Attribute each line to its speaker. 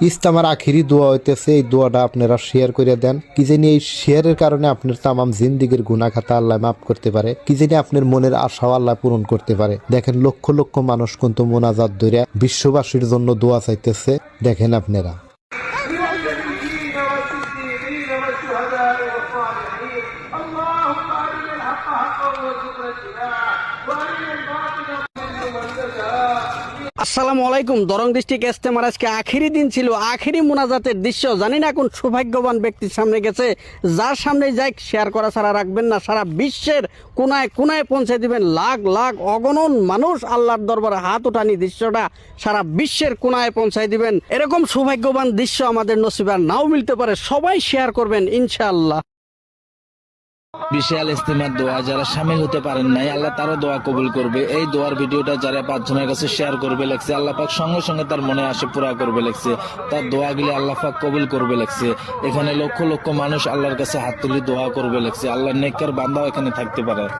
Speaker 1: ইস্তেমার আখিরি দোয়া হইতেছে, এই দোয়াটা আপনারা শেয়ার করে দেন। কি জানি এই শেয়ারের কারণে আপনার তামাম জিন্দিগির গুনাহ খাতা আল্লাহ মাফ করতে পারে, কি জানি আপনার মনের আশাও আল্লাহ পূরণ করতে পারে। দেখেন লক্ষ লক্ষ মানুষ কিন্তু মোনাজাত ধরে বিশ্ববাসীর জন্য দোয়া চাইতেছে। দেখেন আপনারা
Speaker 2: আসসালামু আলাইকুম। দরং ডিস্ট্রিক্ট ইজতেমার আজকে আখেরি দিন ছিল, আখেরি মোনাজাতের দৃশ্য। জানি না কোন সৌভাগ্যবান ব্যক্তির সামনে গেছে, যার সামনে যাই শেয়ার করা ছাড়া রাখবেন না। সারা বিশ্বের কোনায় কোনায় পৌঁছে দিবেন। লাখ লাখ অগণন মানুষ আল্লাহর দরবারে হাত উঠানি দৃশ্যটা সারা বিশ্বের কোনায় পৌঁছায় দিবেন। এরকম সৌভাগ্যবান দৃশ্য আমাদের নসিবে আর নাও মিলতে পারে। সবাই শেয়ার করবেন ইনশাআল্লাহ।
Speaker 3: বিশাল ইস্তেমার দোয়া যারা শামিল হতে পারেন নাই, আল্লাহ তারও দোয়া কবুল করবে। এই দোয়ার ভিডিওটা যারা 5 জনের কাছে শেয়ার করবে লাগছে, আল্লাহ পাক সঙ্গে সঙ্গে তার মনে আসে পুরা করবে লাগছে। তার দোয়াগুলি আল্লাহ পাক কবুল করবে লাগছে। এখানে লক্ষ লক্ষ মানুষ আল্লাহর কাছে হাত তুলে দোয়া করবে লাগছে। আল্লাহর নেককার বান্দাও এখানে থাকতে পারে।